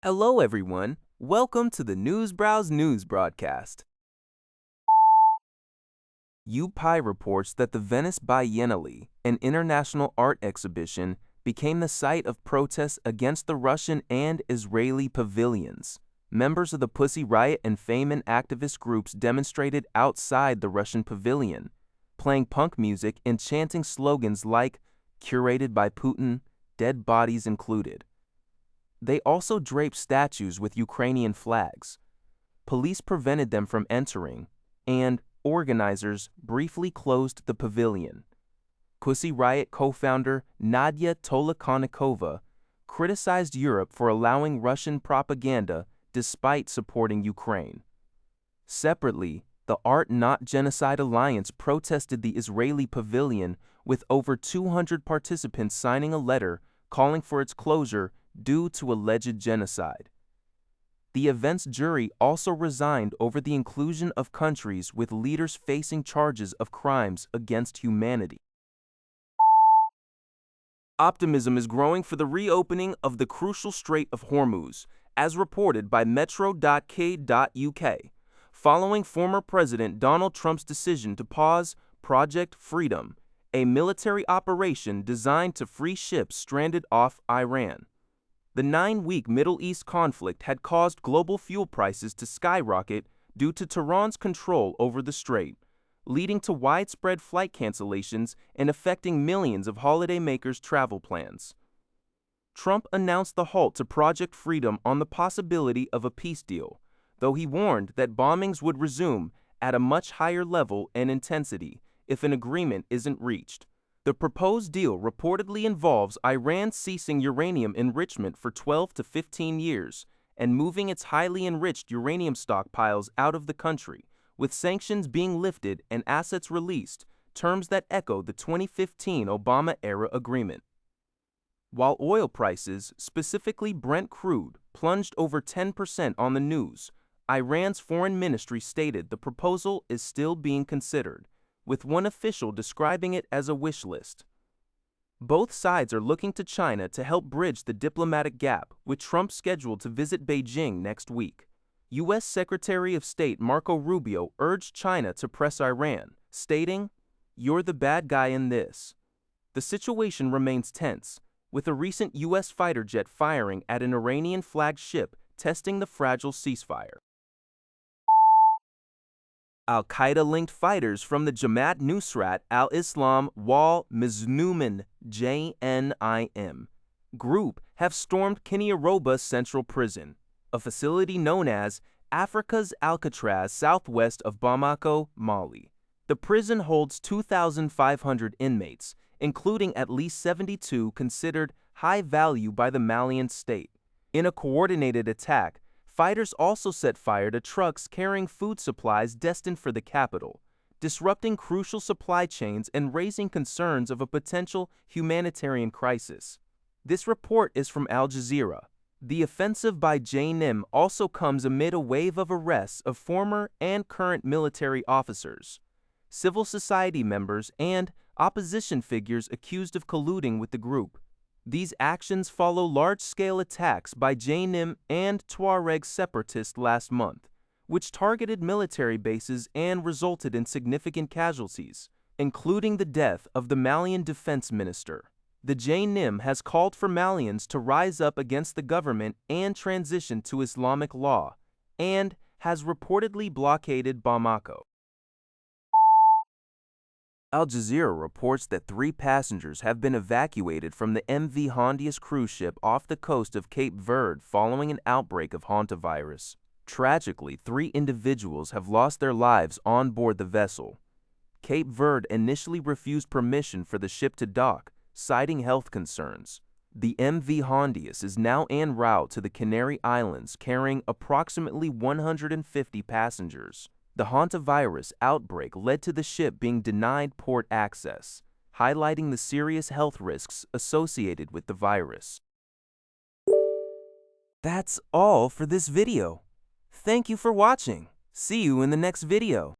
Hello everyone, welcome to the Newsbrowse News broadcast. UPI reports that the Venice Biennale, an international art exhibition, became the site of protests against the Russian and Israeli pavilions. Members of the Pussy Riot and Femen activist groups demonstrated outside the Russian pavilion, playing punk music and chanting slogans like, "Curated by Putin, dead bodies included." They also draped statues with Ukrainian flags. Police prevented them from entering, and organizers briefly closed the pavilion. Pussy Riot co-founder Nadia Tolokonnikova criticized Europe for allowing Russian propaganda despite supporting Ukraine. Separately, the Art Not Genocide Alliance protested the Israeli pavilion with over 200 participants signing a letter calling for its closure due to alleged genocide. The event's jury also resigned over the inclusion of countries with leaders facing charges of crimes against humanity. Optimism is growing for the reopening of the crucial Strait of Hormuz, as reported by metro.k.uk, following former President Donald Trump's decision to pause Project Freedom, a military operation designed to free ships stranded off Iran. The 9-week Middle East conflict had caused global fuel prices to skyrocket due to Tehran's control over the strait, leading to widespread flight cancellations and affecting millions of holidaymakers' travel plans. Trump announced the halt to Project Freedom on the possibility of a peace deal, though he warned that bombings would resume at a much higher level and intensity if an agreement isn't reached. The proposed deal reportedly involves Iran ceasing uranium enrichment for 12 to 15 years and moving its highly enriched uranium stockpiles out of the country, with sanctions being lifted and assets released, terms that echo the 2015 Obama-era agreement. While oil prices, specifically Brent crude, plunged over 10% on the news, Iran's foreign ministry stated the proposal is still being considered, with one official describing it as a wish list. Both sides are looking to China to help bridge the diplomatic gap, with Trump scheduled to visit Beijing next week. U.S. Secretary of State Marco Rubio urged China to press Iran, stating, "You're the bad guy in this." The situation remains tense, with a recent U.S. fighter jet firing at an Iranian flagged ship, testing the fragile ceasefire. Al-Qaeda-linked fighters from the Jamaat Nusrat al-Islam wal Muslimin (JNIM) group have stormed Kiniaroba Central Prison, a facility known as Africa's Alcatraz southwest of Bamako, Mali. The prison holds 2,500 inmates, including at least 72 considered high value by the Malian state. In a coordinated attack, fighters also set fire to trucks carrying food supplies destined for the capital, disrupting crucial supply chains and raising concerns of a potential humanitarian crisis. This report is from Al Jazeera. The offensive by JNIM also comes amid a wave of arrests of former and current military officers, civil society members, and opposition figures accused of colluding with the group. These actions follow large-scale attacks by JNIM and Tuareg separatists last month, which targeted military bases and resulted in significant casualties, including the death of the Malian defense minister. The JNIM has called for Malians to rise up against the government and transition to Islamic law, and has reportedly blockaded Bamako. Al Jazeera reports that 3 passengers have been evacuated from the MV Hondius cruise ship off the coast of Cape Verde following an outbreak of Hantavirus. Tragically, 3 individuals have lost their lives on board the vessel. Cape Verde initially refused permission for the ship to dock, citing health concerns. The MV Hondius is now en route to the Canary Islands, carrying approximately 150 passengers. The Hantavirus outbreak led to the ship being denied port access, highlighting the serious health risks associated with the virus. That's all for this video. Thank you for watching. See you in the next video.